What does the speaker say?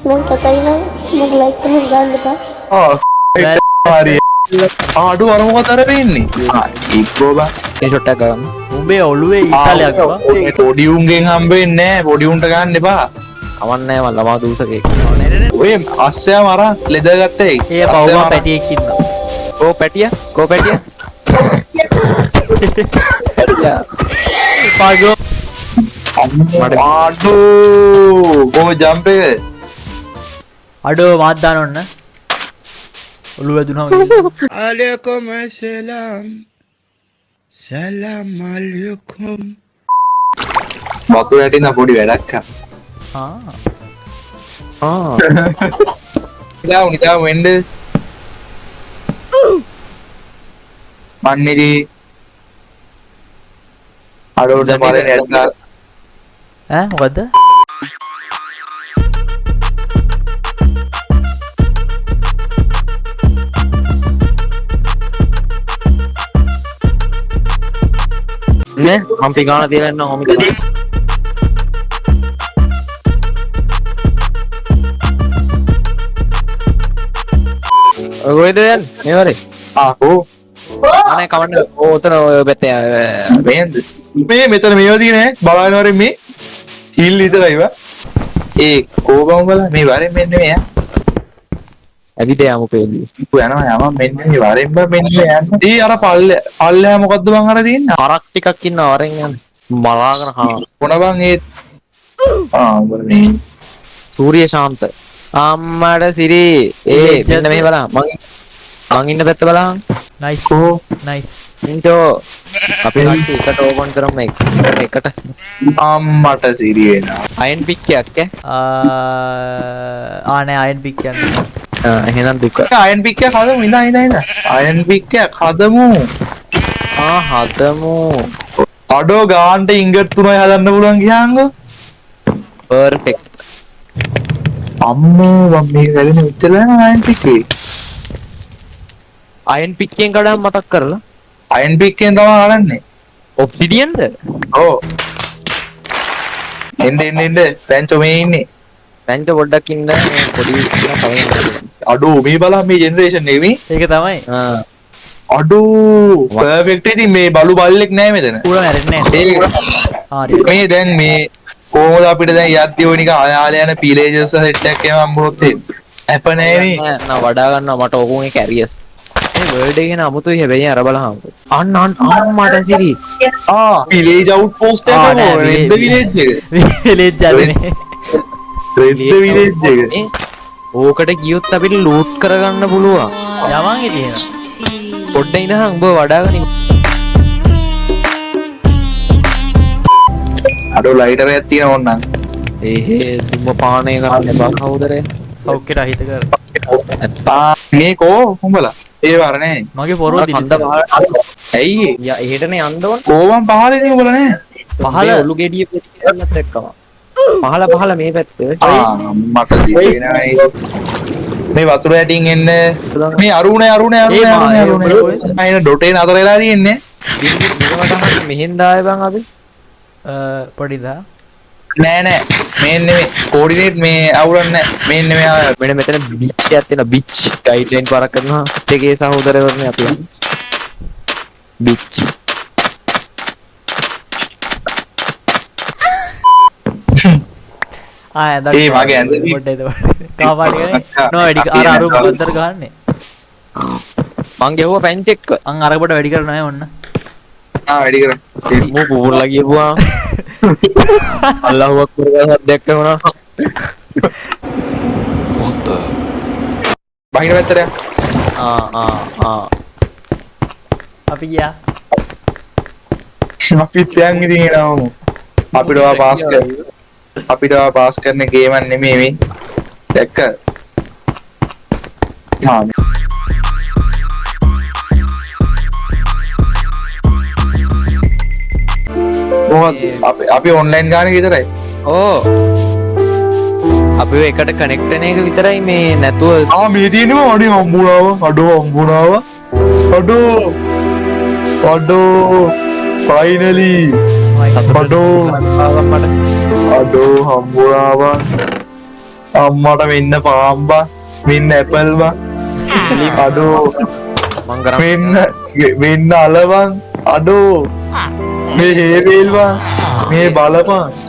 මම කතයි නම් මම ලයික් කරන ගන්න එපා. හරි. අඩු අර මොකද අර වෙන්නේ? එක්කෝ බා. ඒ ෂොට් එක ගන්න. උඹේ ඔළුවේ ඊතාලයක් බා. පොඩි උන්ගෙන් හම්බ වෙන්නේ නැහැ. පොඩි උන්ට ගන්න එපා. කවන්නේ මම ළමා දූසකේ. ඔය අස්සයා මරා ලෙදර් ගත්තේ. ඒ පවුම පැටියෙක් ඉන්නවා. කෝ පැටිය? කෝ පැටිය? පාගෝ අඩෝ කො ජම්ප් එක අඩෝ මාත් දාන්න ඕන. ඔළුව වැදුනම අලයිකුම් සලාම් සලාම් අලයිකුම් වතුර ඇටින පොඩි වැඩක් නිදා වෙන්ඩ මන්නේදී අඩෝට පල ඇත්ලා ඈ මොකද්ද? නේ මම පිගාන තියලා ඉන්නවා ඔමික. ඔය කොහෙද යන්නේ? මේ වරේ. ආකෝ අනේ කවන්න ඔතන ඔය පැත්තේ මේන්ද මේ මෙතන මේවා තියෙන්නේ බලන්න වරේ මේ හිල් විතරයි වා ඒ කෝබම් වල මේ වරෙන් මෙන්න මේ ඇවිද යමු පෙළි. යනවා මෙන්න මේ වරෙන් මෙන්න යන්න. ඊ අර පල්ලෙහා මොකද්ද බං අර තියෙන්නේ? හරක් ටිකක් ඉන්නවා වරෙන් යන්න. මලාගෙන කනවා. කොන බං ඒ මේ සූර්ය ශාන්ත. අම්මඩ සිරි ඒ මෙන්න මේ බලන්න. මං ඉන්න පැත්ත බලන්න. නයිස් කෝ නයිස්. ඉන්ජෝ අපි කට්ටිය එකට ඕපන් කරමු එකට. අම්මට සිරියේනා. අයන් පික්කයක් නෑ අයන් පික් කියන්නේ. එහෙනම් දුක. අයන් පික් එකක් හදමු ඉඳ. අයන් පික් එකක් හදමු. හදමු. අඩෝ ගාන්ට ඉංගට් 3යි හදන්න පුළුවන් ගියාංගෝ. පර්ෆෙක්ට්. අම්මෝ මම මේ වැඩේ උත්තර අයන් පික් එකේ. අයන් පික්කෙන් කඩම් මතක් කරලා අයන් පික් එකෙන් තමයි හදන්නේ. ඔබ්සිඩියන්ද? ඔව්. එන්න පැන්චෝ මේ ඉන්නේ. පැන්ට පොඩ්ඩක් ඉන්න මේ පොඩි අඩෝ මේ බලන්න මේ ජෙනරේෂන් නෙමෙයි. ඒක තමයි. අඩෝ පර්ෆෙක්ට් ඉතින් මේ බලු බල්ලෙක් නෑ මෙතන. ඌර මැරෙන්නේ නැහැ. මේ දැන් මේ කොහොමද අපිට දැන් යද්දී ඔය නිකන් අයාල යන පීලේජර්ස් සෙට් එකක් එම හම්බුනොත් ඇප නෑනේ. නෑ වඩා ගන්නවා මට ඕකෝගේ කැරියස්. මේ වර්ල්ඩ් එකේ න අමුතුයි හැබැයි අර බලහම. අන්න මට සිරි. විලේජ් අවුට් පෝස්ට් එක රෙද්ද විලේජ් එක. විලේජ් යන්නේ. රෙද්ද විලේජ් එක. ඕකට ගියොත් අපිට ලූට් කරගන්න පුළුවන්. යමන් ඉතින්. පොඩ්ඩ ඉඳහන් උඹ වඩාගෙන අඩෝ ලයිටර් එකක් තියෙන ඕන්නම්. දුම්බ පානය කරන්න එපා කවුදරේ. සෞඛ්‍ය රහිත කර. මේ කෝ උඹලා ඒ වර නෑ. මගේ පොරෝ දිලිසෙනවා. ඇයි යා එහෙටනේ යන්න ඕන. කෝවම් පහල ඉතින් උඹලා නෑ. පහල ඔලු ගෙඩිය පිටින්නත් එක්කම. පහල මේ පැත්තේ. මට සිතේනයි. මේ වතුර ඇටින් එන්න මේ අරුණේ අයින ඩොටේ නතර වෙලා තියෙන්නේ. මෙහෙන් දාය බං අපි. පොඩිදා. නෑ මේ නෙමෙයි කෝඩිනේට් මේ අවුලන්නේ මේ නෙමෙයි මෙන්න මෙතන බිච් එකක් තියෙන බිච් ගයිඩ්ලයින් පාරක් කරනවා එකේ සහෝදරයවරුනේ අපි බිච් ඇඳ ඒ මගේ ඇඳ පොඩ්ඩේ කාපාට ගන්නේ නෝ වැඩි අර අරු මොකද්දර ගහන්නේ මං ගෙවුවා පැන්ච් එක්ක අන් අරකට වැඩි කරන්නේ නැහැ ඔන්න වැඩි කරා මෝ පුපුරලා ගියපුවා අල්ලාහ් අක්බර් ගහක් දැක්ක මොනවා මොන්ත බහින පැත්තට අපි ගියා අපි දැන් ඉතින් එනවා අපිට පාස් කරන ගේම් එක නෙමෙයි මේ දැක්ක අපි ඔන්ලයින් ගාන විතරයි. ඕ අපි එකට කනෙක්ට් වෙන එක විතරයි මේ නැතුව මේ තියෙනවා අනේ හම්බුනාව අඩෝ ෆයිනලි අඩෝ හම්බුනාව අම්මට මෙන්න පාම්බා මෙන්න ඇපල් බං අඩෝ මං කරන්නේ මෙන්න අලවන් අඩෝ මේ හේබේල් බං මේ බලපන්